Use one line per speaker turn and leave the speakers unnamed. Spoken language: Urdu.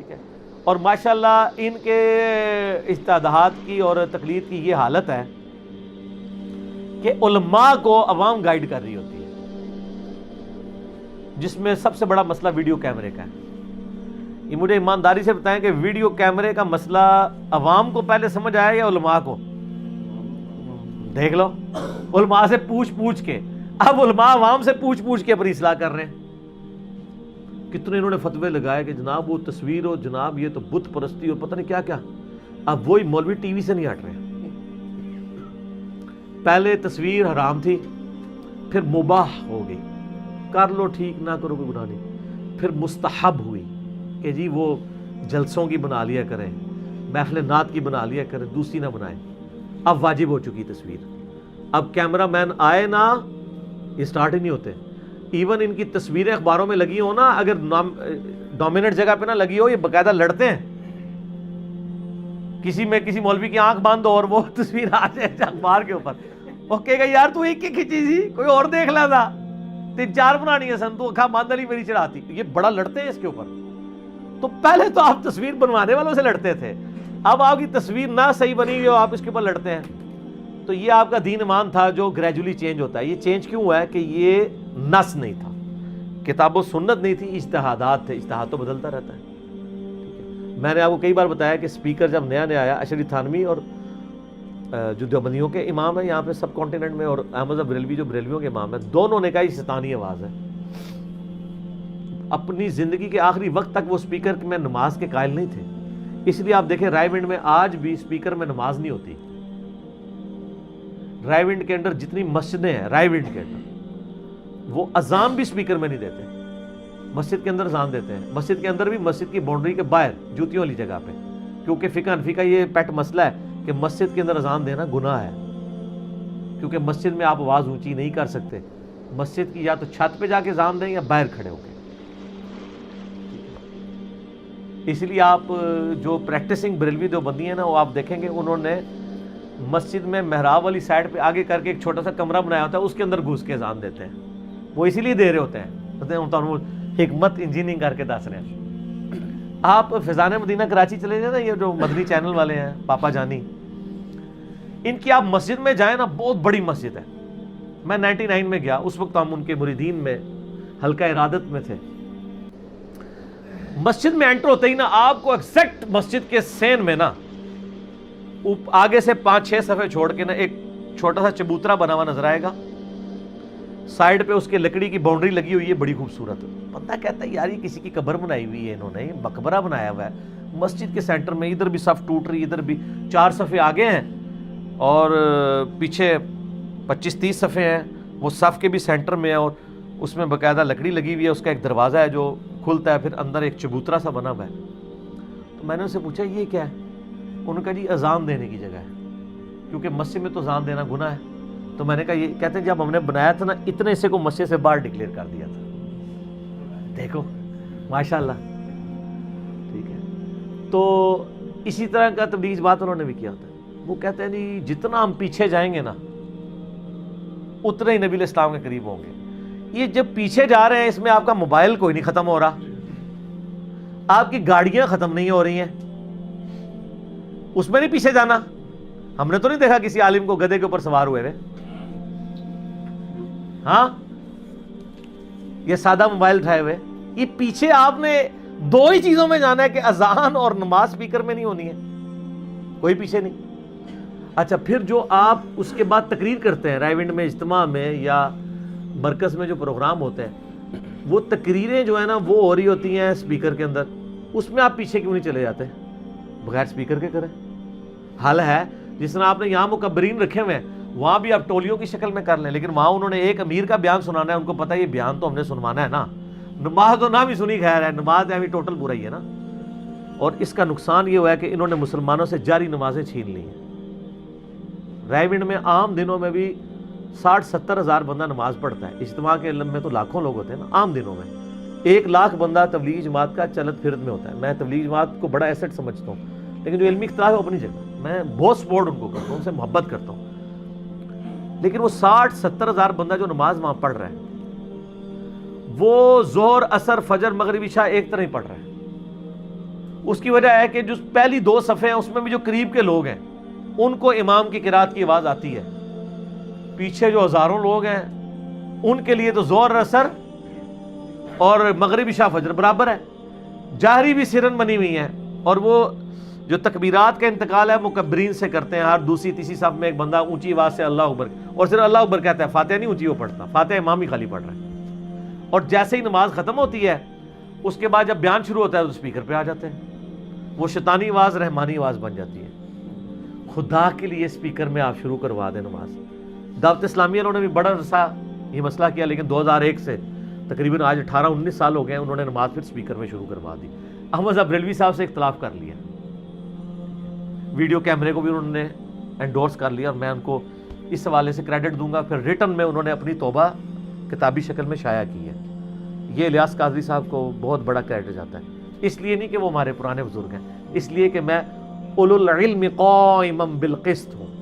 ٹھیک ہے. اور ماشاءاللہ ان کے اجتہادات کی اور تقلید کی یہ حالت ہے کہ علماء کو عوام گائیڈ کر رہی ہوتی ہے، جس میں سب سے بڑا مسئلہ ویڈیو کیمرے کا ہے. یہ مجھے ایمانداری سے بتائیں کہ ویڈیو کیمرے کا مسئلہ عوام کو پہلے سمجھ آیا یا علماء کو؟ دیکھ لو، علماء سے پوچھ کے، اب علماء عوام سے پوچھ کے اپنی اصلاح کر رہے ہیں. کتنے انہوں نے فتوے لگائے کہ جناب وہ تصویر ہو، جناب یہ تو بت پرستی اور پتہ نہیں کیا کیا. اب وہی مولوی ٹی وی سے نہیں ہٹ رہے. پہلے تصویر حرام تھی، پھر مباح ہو گئی، کر لو ٹھیک، نہ کرو کوئی گناہ نہیں. پھر مستحب ہوئی کہ جی وہ جلسوں کی بنا لیا کریں، محفل نعت کی بنا لیا کریں، دوسری نہ بنائیں. اب واجب ہو چکی تصویر. اب کیمرہ مین آئے نہ، یہ سٹارٹ ہی نہیں ہوتے. ایون ان کی تصویریں اخباروں میں لگی ہو نا، اگر ڈومیننٹ جگہ پہ نہ لگی ہو، یہ باقاعدہ لڑتے ہیں. کسی مولوی کی آنکھ بند ہو اور وہ تصویر آ جائے اخبار کے اوپر، وہ کہے گا یار تو ایک ہی کھینچی تھی، کوئی اور دیکھ لیتا، 3-4 بنانی ہے سن، تو اکھا بند علی میری چڑھاتی. یہ بڑا لڑتے ہیں اس کے اوپر. تو پہلے تو آپ تصویر بنوانے والوں سے لڑتے تھے، اب آپ کی تصویر نہ صحیح بنی ہو آپ اس کے اوپر لڑتے ہیں. تو یہ آپ کا دین ایمان تھا جو گریجولی چینج ہوتا ہے. یہ چینج کیوں ہوا ہے کہ یہ نص نہیں تھا، کتاب و سنت نہیں تھی، اجتہادات تھے. اجتہاد تو بدلتا رہتا ہے. میں نے آپ کو کئی بار بتایا کہ اسپیکر جب نیا آیا، اشری تھانوی اور جو دیوبندیوں کے امام ہیں یہاں پہ سب کانٹیننٹ میں، اور احمد بریلوی جو بریلویوں کے امام ہیں، دونوں نے کہا یہ شیطانی آواز ہے. اپنی زندگی کے آخری وقت تک وہ اسپیکر میں نماز کے قائل نہیں تھے. اس لیے آپ دیکھیں رائے ونڈ میں آج بھی اسپیکر میں نماز نہیں ہوتی. رائے ونڈ کے اندر جتنی مسجدیں ہیں رائے ونڈ کے اندر، وہ اذان بھی اسپیکر میں نہیں دیتے، مسجد کے اندر اذان دیتے ہیں. مسجد کے اندر بھی مسجد کی باؤنڈری کے باہر جوتیوں والی جگہ پہ، کیونکہ فقہ حنفی کا یہ پیٹ مسئلہ ہے کہ مسجد کے اندر اذان دینا گناہ ہے، کیونکہ مسجد میں آپ آواز اونچی نہیں کر سکتے. مسجد کی یا تو چھت پہ جا کے اذان دیں یا باہر کھڑے ہو کے. اس لیے آپ جو پریکٹسنگ بریلوی دیوبندی ہیں نا، وہ آپ دیکھیں گے انہوں نے مسجد میں محراب والی سائڈ پہ آگے کر کے ایک چھوٹا سا کمرہ بنایا ہوتا ہے، اس کے اندر گھس کے اذان دیتے ہیں. وہ اسی لیے دے رہے ہوتے ہیں، حکمت انجینئرنگ کر کے دس رہے ہیں. آپ فیضان مدینہ کراچی چلے جائیں نا، یہ جو مدنی چینل والے ہیں پاپا جانی، ان کی آپ مسجد میں جائیں نا، بہت بڑی مسجد ہے. میں 99 میں گیا، اس وقت ہم ان کے مریدین میں حلقہ ارادت میں تھے. مسجد میں انٹر ہوتے ہی نا آپ کو ایگزیکٹ مسجد کے سین میں نا آگے سے 5-6 صفحے چھوڑ کے نا ایک چھوٹا سا چبوترا بنا ہوا نظر آئے گا. سائڈ پہ اس کے لکڑی کی باؤنڈری لگی ہوئی ہے بڑی خوبصورت. بندہ کہتا ہے یار یہ کسی کی قبر بنائی ہوئی ہے، انہوں نے مقبرہ بنایا ہوا ہے مسجد کے سینٹر میں. ادھر بھی صف ٹوٹ رہی، ادھر بھی 4 صفحے آگے ہیں اور پیچھے 25-30 صفحے ہیں. وہ صف کے بھی سینٹر میں ہے اور اس میں باقاعدہ لکڑی لگی ہوئی ہے. اس کا ایک دروازہ ہے جو کھلتا ہے، پھر اندر ایک چبوترا سا بنا ہوا ہے. تو میں نے ان سے پوچھا یہ کیا ہے؟ انہوں نے کہا جی اذان دینے کی جگہ ہے، کیونکہ مسجد میں تو اذان دینا گناہ ہے. تو میں نے کہا یہ کہتے ہیں جب ہم نے بنایا تھا نا، اتنے حصے کو مسجد سے باہر ڈکلیئر کر دیا تھا. دیکھو ماشاءاللہ، ٹھیک ہے. تو اسی طرح کا تبلیغ بات انہوں نے بھی کیا ہوتا ہے. وہ کہتے ہیں جی جتنا ہم پیچھے جائیں گے نا اتنے ہی نبی علیہ السلام کے قریب ہوں گے. یہ جب پیچھے جا رہے ہیں اس میں آپ کا موبائل کوئی نہیں ختم ہو رہا، آپ کی گاڑیاں ختم نہیں ہو رہی ہیں، اس میں نہیں پیچھے جانا. ہم نے تو نہیں دیکھا کسی عالم کو گدھے کے اوپر سوار ہوئے ہوئے. ہاں، یہ سادہ موبائل اٹھائے ہوئے. یہ پیچھے آپ نے 2 ہی چیزوں میں جانا ہے کہ اذان اور نماز اسپیکر میں نہیں ہونی ہے، کوئی پیچھے نہیں. اچھا، پھر جو آپ اس کے بعد تقریر کرتے ہیں رائے ونڈ میں، اجتماع میں یا مرکز میں جو پروگرام ہوتے ہیں، وہ تقریریں جو ہے نا وہ ہو رہی ہوتی ہیں اسپیکر کے اندر. اس میں آپ پیچھے کیوں نہیں چلے جاتے؟ بغیر اسپیکر کے کریں. حل ہے جس طرح آپ نے یہاں مکبرین رکھے ہوئے ہیں، وہاں بھی آپ ٹولیوں کی شکل میں کر لیں، لیکن وہاں انہوں نے ایک امیر کا بیان سنانا ہے، ان کو پتہ ہے یہ بیان تو ہم نے سنوانا ہے نا. نماز تو نہ بھی سنی خیر ہے، نماز ہے بھی ٹوٹل برا ہی ہے نا. اور اس کا نقصان یہ ہوا ہے کہ انہوں نے مسلمانوں سے جاری نمازیں چھین لی ہیں. رائے ونڈ میں عام دنوں میں بھی 60-70 ہزار بندہ نماز پڑھتا ہے. اجتماع کے علم میں تو لاکھوں لوگ ہوتے ہیں نا. عام دنوں میں 1 لاکھ بندہ تبلیغ جماعت کا چلت پھرت میں ہوتا ہے. میں تبلیغ جماعت کو بڑا ایسٹ سمجھتا ہوں، لیکن جو علمی اختلاف ہے وہ اپنی جگہ، میں بہت سپورٹ ان کو کرتا ہوں، ان سے محبت کرتا ہوں. لیکن وہ 60-70 ہزار بندہ جو نماز وہاں پڑھ رہا ہے، وہ ظہر، عصر، فجر، مغرب، عشاء ایک طرح ہی پڑھ رہا ہے. اس کی وجہ ہے کہ جو پہلی 2 صفحے ہیں اس میں بھی جو قریب کے لوگ ہیں ان کو امام کی قرات کی آواز آتی ہے، پیچھے جو ہزاروں لوگ ہیں ان کے لیے تو ظہر اثر اور مغرب عشاء فجر برابر ہے، جاہری بھی سرن بنی ہوئی ہیں، اور وہ جو تکبیرات کا انتقال ہے مکبرین سے کرتے ہیں، ہر دوسری تیسری صف میں ایک بندہ اونچی آواز سے اللہ اکبر، اور صرف اللہ اکبر کہتا ہے، فاتحہ نہیں اونچی وہ پڑھتا، فاتحہ امام ہی خالی پڑھ رہا ہے، اور جیسے ہی نماز ختم ہوتی ہے اس کے بعد جب بیان شروع ہوتا ہے تو اسپیکر پہ آ جاتے ہیں، وہ شیطانی آواز رحمانی آواز بن جاتی ہے۔ خدا کے لیے اسپیکر میں آپ شروع کروا دیں نماز۔ دعوت اسلامیہ انہوں نے بھی بڑا عرصہ یہ مسئلہ کیا، لیکن 2001 سے تقریباً آج 18-19 سال ہو گئے انہوں نے نماز پھر اسپیکر میں شروع کروا دی۔ احمد صاحب بریلوی صاحب سے اختلاف کر لیا، ویڈیو کیمرے کو بھی انہوں نے انڈورس کر لیا، اور میں ان کو اس حوالے سے کریڈٹ دوں گا۔ پھر ریٹن میں انہوں نے اپنی توبہ کتابی شکل میں شائع کی ہے، یہ الیاس قادری صاحب کو بہت بڑا کریڈٹ جاتا ہے، اس لیے نہیں کہ وہ ہمارے پرانے بزرگ ہیں، اس لیے کہ میں اولو العلم قائما بالقسط ہوں۔